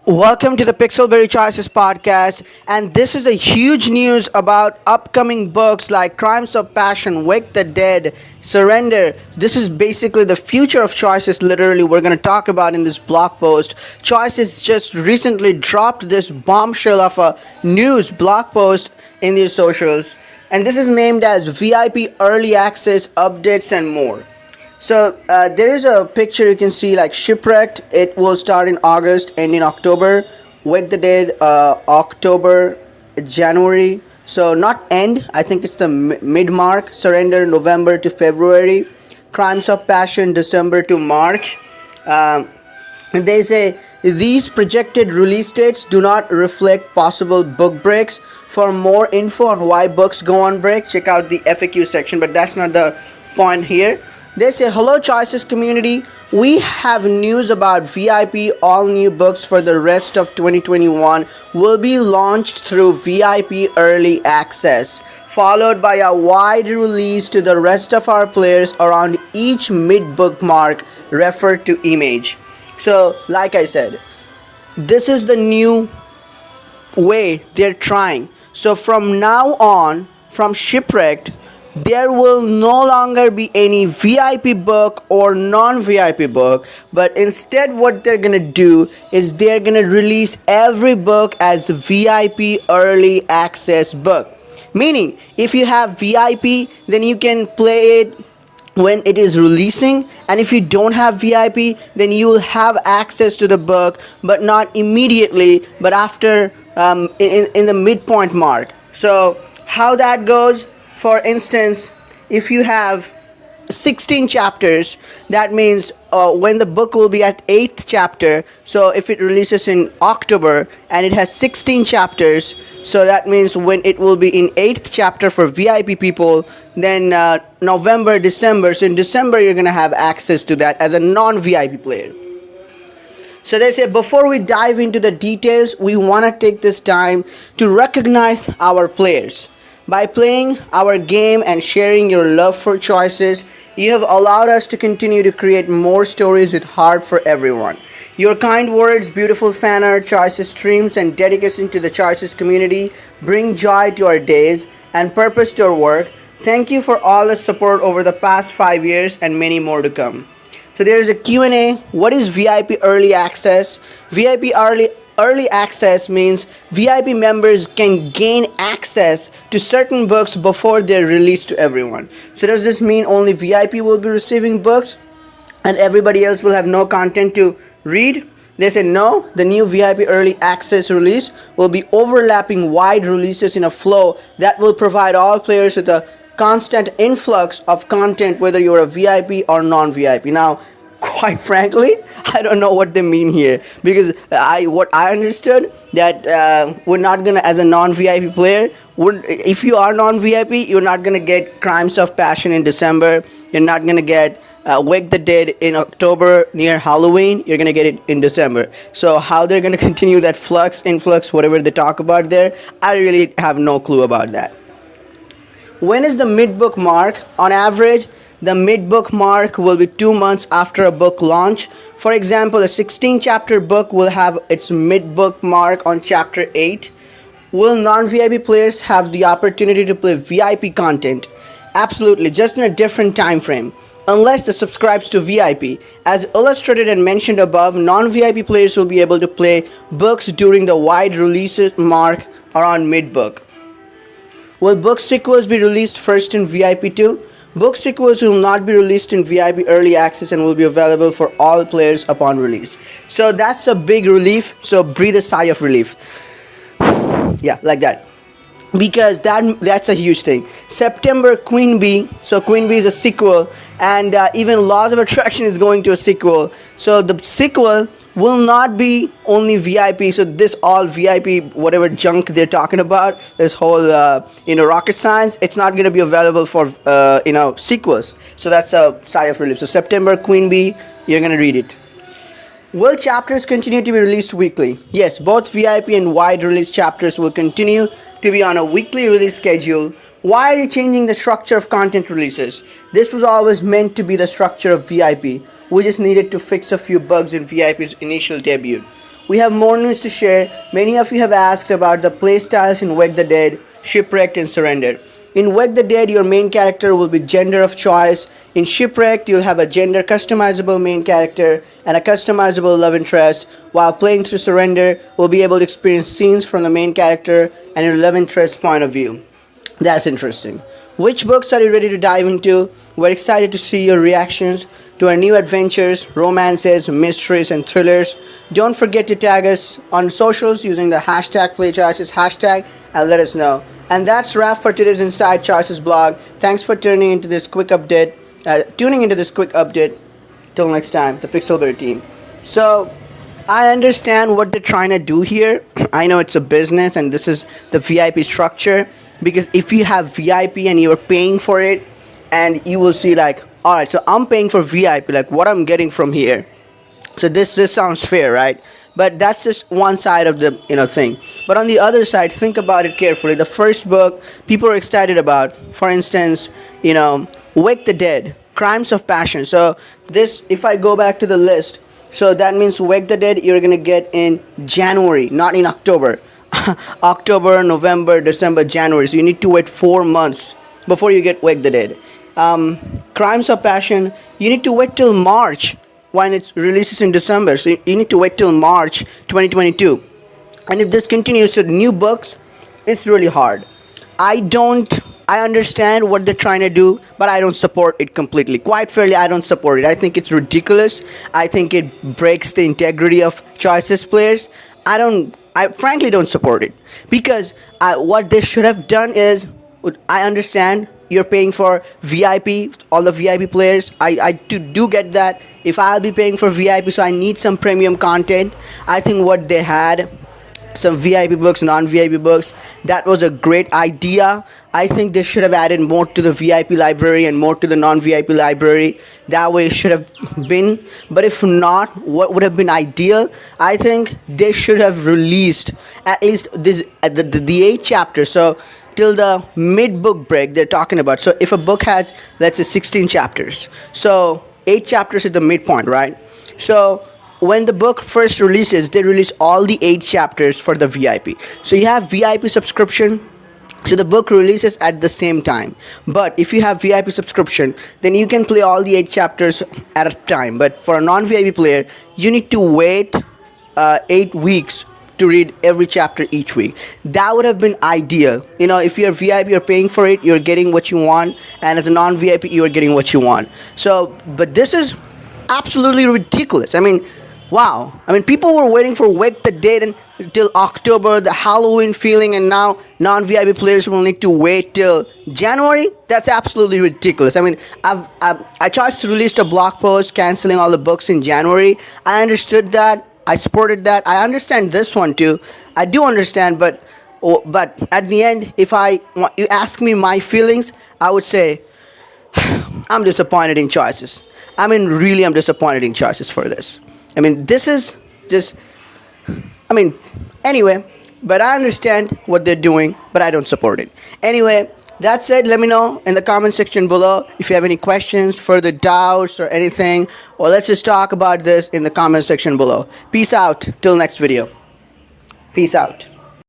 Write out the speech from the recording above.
Welcome to the Pixelberry Choices podcast, and this is a huge news about upcoming books like Crimes of Passion, Wake the Dead, Surrender. This is basically the future of Choices, literally, we're going to talk about in this blog post. Choices just recently dropped this bombshell of a news blog post in their socials, and this is named as VIP Early Access Updates and More. So there is a picture you can see like Shipwrecked. It will start in August, end in October. Wake the Dead, October, January. So not end. I think it's the mid mark. Surrender, November to February. Crimes of Passion, December to March. They say these projected release dates do not reflect possible book breaks. For more info on why books go on break, check out the FAQ section. But that's not the point here. They say, hello Choices community, we have news about VIP. All new books for the rest of 2021 will be launched through VIP Early Access, followed by a wide release to the rest of our players around each mid-book mark referred to image. So, like I said, this is the new way they're trying. So from now on, from Shipwrecked, there will no longer be any VIP book or non-VIP book, but instead what they're gonna do is they're gonna release every book as VIP early access book. Meaning, if you have VIP, then you can play it when it is releasing, and if you don't have VIP, then you will have access to the book, but not immediately, but after in the midpoint mark. So how that goes, for instance, if you have 16 chapters, that means when the book will be at 8th chapter, so if it releases in October and it has 16 chapters, so that means when it will be in 8th chapter for VIP people, then November, December, so in December you're going to have access to that as a non-VIP player. So they say, before we dive into the details, we want to take this time to recognize our players. By playing our game and sharing your love for Choices, you have allowed us to continue to create more stories with heart for everyone. Your kind words, beautiful fan art, Choices streams, and dedication to the Choices community bring joy to our days and purpose to our work. Thank you for all the support over the past 5 years and many more to come. So there is a Q&A. What is VIP Early Access? VIP Early access means VIP members can gain access to certain books before they're released to everyone. So does this mean only VIP will be receiving books and everybody else will have no content to read? They say no, the new VIP Early Access release will be overlapping wide releases in a flow that will provide all players with a constant influx of content, whether you're a VIP or non-VIP. Now, quite frankly, I don't know what they mean here, because what I understood that we're not gonna, as a non-VIP player, if you are non-VIP, you're not gonna get Crimes of Passion in December. You're not gonna get Wake the Dead in October near Halloween. You're gonna get it in December. So how they're gonna continue that influx, whatever they talk about there, I really have no clue about that. When is the mid-book mark? On average, the mid-book mark will be 2 months after a book launch. For example, a 16-chapter book will have its mid-book mark on chapter 8. Will non-VIP players have the opportunity to play VIP content? Absolutely, just in a different time frame. Unless they subscribes to VIP. As illustrated and mentioned above, non-VIP players will be able to play books during the wide releases mark around mid-book. Will book sequels be released first in VIP 2? Book sequels will not be released in VIP Early Access and will be available for all players upon release. So that's a big relief. So breathe a sigh of relief. Yeah, like that. Because that's a huge thing. September Queen Bee. So Queen Bee is a sequel, and even Laws of Attraction is going to a sequel. So the sequel will not be only VIP. So this all VIP, whatever junk they're talking about, this whole rocket science, it's not going to be available for sequels. So that's a sigh of relief. So September Queen Bee, you're going to read it. Will chapters continue to be released weekly? Yes, both VIP and wide release chapters will continue to be on a weekly release schedule. Why are you changing the structure of content releases? This was always meant to be the structure of VIP. We just needed to fix a few bugs in VIP's initial debut. we have more news to share. Many of you have asked about the playstyles in Wake the Dead, Shipwrecked, and Surrender. In Wake the Dead, your main character will be gender of choice. In Shipwrecked, you'll have a gender customizable main character and a customizable love interest. While playing through Surrender, we'll be able to experience scenes from the main character and your love interest's point of view. That's interesting. Which books are you ready to dive into? We're excited to see your reactions to our new adventures, romances, mysteries, and thrillers. Don't forget to tag us on socials using the hashtag PlayChoices hashtag and let us know. And that's wrap for today's Inside Choices blog. Thanks for tuning into this quick update. Till next time, the Pixelberry team. So, I understand what they're trying to do here. I know it's a business and this is the VIP structure. Because if you have VIP and you're paying for it, and you will see like, alright, so I'm paying for VIP, like what I'm getting from here. So this sounds fair, right? But that's just one side of the thing. But on the other side, think about it carefully. The first book people are excited about, for instance, Wake the Dead, Crimes of Passion. So this, if I go back to the list, so that means Wake the Dead you're gonna get in January, not in October. October, November, December, January. So you need to wait 4 months before you get Wake the Dead. Crimes of Passion, you need to wait till March when it releases in December. So you need to wait till March 2022. And if this continues to new books, it's really hard. I understand what they're trying to do, but I don't support it completely. Quite fairly, I don't support it. I think it's ridiculous. I think it breaks the integrity of Choices players. I frankly don't support it because what they should have done is, I understand you're paying for VIP, all the VIP players. I do get that. If I'll be paying for VIP, so I need some premium content. I think what they had, some VIP books, non-VIP books, that was a great idea. I think they should have added more to the VIP library and more to the non-VIP library. That way it should have been. But if not, what would have been ideal? I think they should have released at least the 8 chapters. So till the mid-book break they're talking about. So if a book has, let's say, 16 chapters. So 8 chapters is the midpoint, right? So when the book first releases, they release all the 8 chapters for the VIP. So you have VIP subscription, so the book releases at the same time. But if you have VIP subscription, then you can play all the 8 chapters at a time. But for a non-VIP player, you need to wait 8 weeks to read every chapter each week. That would have been ideal. If you're VIP, you're paying for it, you're getting what you want. And as a non-VIP, you're getting what you want. So, but this is absolutely ridiculous. I mean, wow. I mean, people were waiting for Wake the Dead until October, the Halloween feeling, and now non-VIP players will need to wait till January? That's absolutely ridiculous. I mean, I tried to release a blog post canceling all the books in January. I understood that. I supported that. I understand this one too. I do understand, but at the end, if you ask me my feelings, I would say I'm disappointed in Choices. I mean, really, I'm disappointed in Choices for this. I mean, this is just, anyway, but I understand what they're doing, but I don't support it. Anyway, that said, let me know in the comment section below if you have any questions, further doubts, or anything, or let's just talk about this in the comment section below. Peace out. Till next video. Peace out.